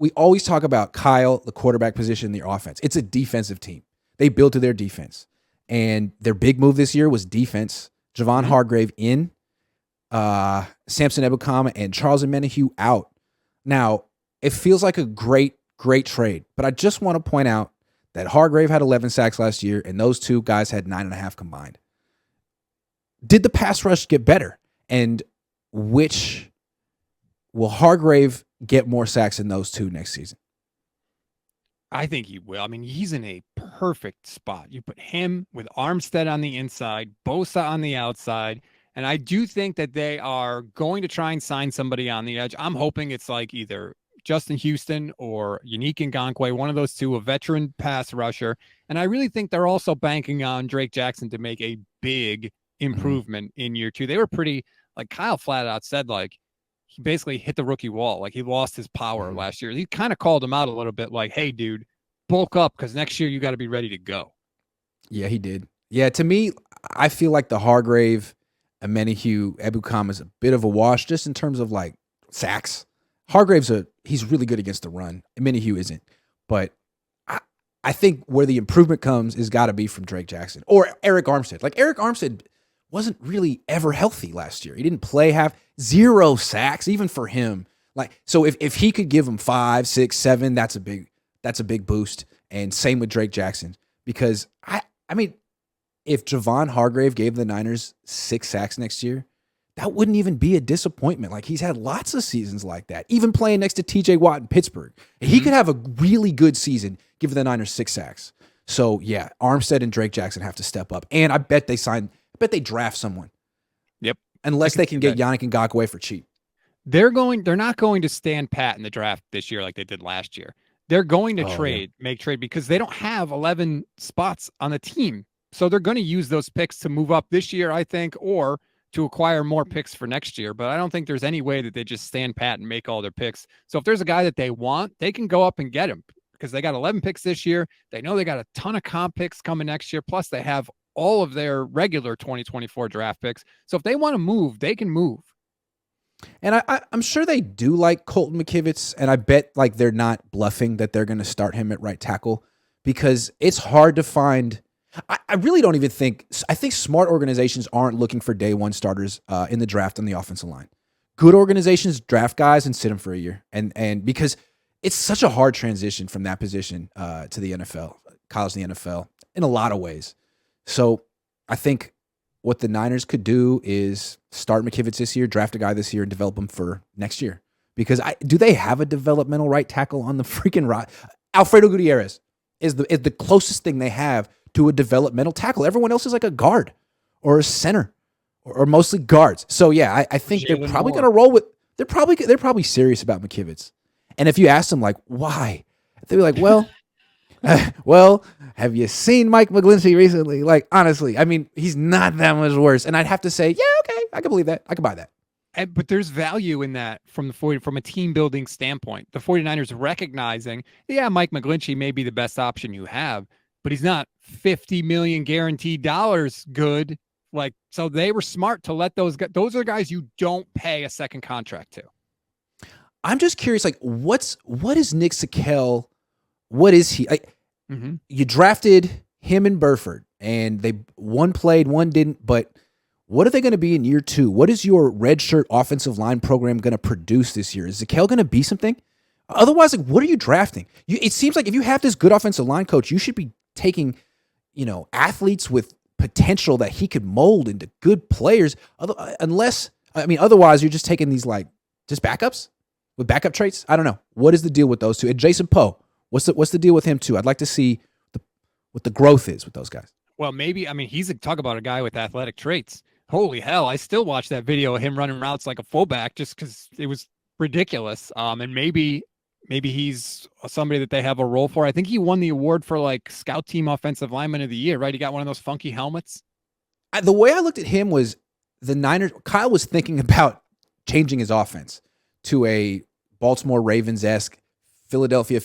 we always talk about Kyle, the quarterback position, the offense. It's a defensive team. They build to their defense. And their big move this year was defense. Javon Hargrave in, Samson Ebukam and Charles Omenihu out. Now, it feels like a great trade, but I just want to point out that Hargrave had 11 sacks last year, and those two guys had 9.5 combined. Did the pass rush get better? And which will Hargrave get more sacks than those two next season? I think he will. I mean, he's in a perfect spot. You put him with Armstead on the inside, Bosa on the outside, and I do think that they are going to try and sign somebody on the edge. I'm hoping it's like either Justin Houston or Yannick Ngakoue, one of those two, a veteran pass rusher. And I really think they're also banking on Drake Jackson to make a big improvement in year two. They were pretty, like Kyle flat out said, like, he basically hit the rookie wall. Like, he lost his power last year. He kind of called him out a little bit like, hey, dude, bulk up because next year you got to be ready to go. Yeah, he did. Yeah, to me, I feel like the Hargrave, Omenihu, Ebukam is a bit of a wash just in terms of like sacks. Hargrave's he's really good against the run. Omenihu isn't. But I think where the improvement comes is got to be from Drake Jackson or Eric Armstead. Like, Eric Armstead wasn't really ever healthy last year. He didn't play 0 sacks, even for him. Like, so if he could give him 5, 6, 7, that's a big boost. And same with Drake Jackson. Because I mean, if Javon Hargrave gave the Niners 6 sacks next year, that wouldn't even be a disappointment. Like, he's had lots of seasons like that, even playing next to TJ Watt in Pittsburgh. He could have a really good season, give the Niners 6 sacks. So yeah, Armstead and Drake Jackson have to step up. And I bet they draft someone. Yep. Unless they can get Yannick Ngakoue for cheap. They're not going to stand pat in the draft this year like they did last year. They're going to make trade because they don't have 11 spots on the team. So they're going to use those picks to move up this year, I think, or to acquire more picks for next year. But I don't think there's any way that they just stand pat and make all their picks. So if there's a guy that they want, they can go up and get him because they got 11 picks this year. They know they got a ton of comp picks coming next year. Plus they have all of their regular 2024 draft picks. So if they want to move, they can move. And I'm sure they do like Colton McKivitz, and I bet like they're not bluffing that they're going to start him at right tackle because it's hard to find. I really don't even think – I think smart organizations aren't looking for day one starters in the draft on the offensive line. Good organizations draft guys and sit them for a year, and because it's such a hard transition from that position to the NFL, college to the NFL in a lot of ways. So I think what the Niners could do is start McKivitz this year, draft a guy this year, and develop him for next year. Because do they have a developmental right tackle on the freaking right? Alfredo Gutierrez is the closest thing they have to a developmental tackle. Everyone else is like a guard or a center or mostly guards. So yeah, I think they're probably going to roll with. They're probably serious about McKivitz. And if you ask them like why, they'll be like, well. Well, have you seen Mike McGlinchey recently? Like, honestly, I mean, he's not that much worse. And I'd have to say, yeah, okay, I can believe that. I can buy that. But there's value in that from a team building standpoint. The 49ers recognizing, yeah, Mike McGlinchey may be the best option you have, but he's not $50 million guaranteed dollars good. Like, so they were smart to let those are guys you don't pay a second contract to. I'm just curious, like, what is Nick Sakel? What is he? You drafted him and Burford, and one played, one didn't. But what are they going to be in year two? What is your redshirt offensive line program going to produce this year? Is Zakel going to be something? Otherwise, like, what are you drafting? It seems like if you have this good offensive line coach, you should be taking, athletes with potential that he could mold into good players. Otherwise, you're just taking these just backups with backup traits. I don't know. What is the deal with those two? And Jason Poe. What's the deal with him too? I'd like to see what the growth is with those guys. Well, he's talk about a guy with athletic traits. Holy hell. I still watch that video of him running routes like a fullback just because it was ridiculous. And maybe he's somebody that they have a role for. I think he won the award for like scout team offensive lineman of the year, right? He got one of those funky helmets. The way I looked at him was the Niners. Kyle was thinking about changing his offense to a Baltimore Ravens-esque, Philadelphia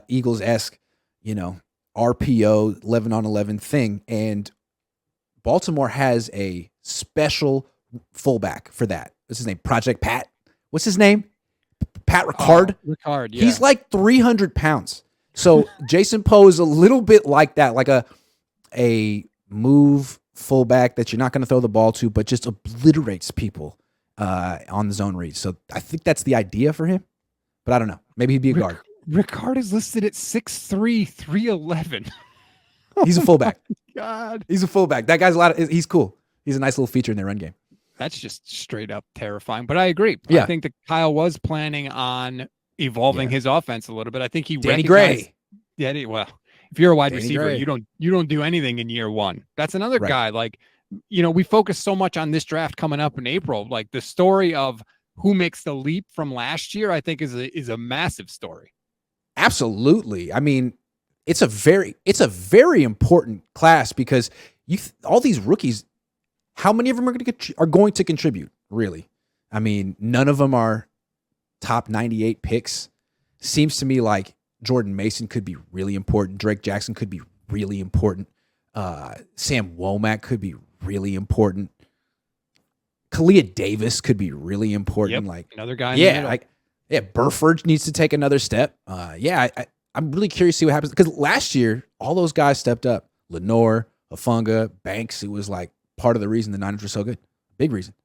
Eagles-esque, RPO 11-on-11 thing. And Baltimore has a special fullback for that. What's his name? Project Pat? What's his name? Pat Ricard. Ricard, yeah. He's like 300 pounds. So Jason Poe is a little bit like that, like a move fullback that you're not going to throw the ball to, but just obliterates people on the zone read. So I think that's the idea for him. But I don't know. Maybe he'd be a guard. Ricard is listed at 6'3", 311. He's a fullback. God. He's a fullback. That guy's he's cool. He's a nice little feature in their run game. That's just straight up terrifying. But I agree. Yeah. I think that Kyle was planning on evolving his offense a little bit. I think he Danny Gray. Yeah, well, if you're a wide Danny receiver, Gray. you don't do anything in year one. That's another Right. guy. Like, we focus so much on this draft coming up in April. Like the story of who makes the leap from last year, I think is a massive story. Absolutely. I mean, it's a very important class because all these rookies, how many of them are going to contribute? Really? I mean, none of them are top 98 picks. Seems to me like Jordan Mason could be really important. Drake Jackson could be really important. Sam Womack could be really important. Kalia Davis could be really important. Yep, like another guy. Burford needs to take another step. I'm really curious to see what happens because last year all those guys stepped up. Lenore, Hufanga, Banks. It was like part of the reason the Niners were so good. Big reason.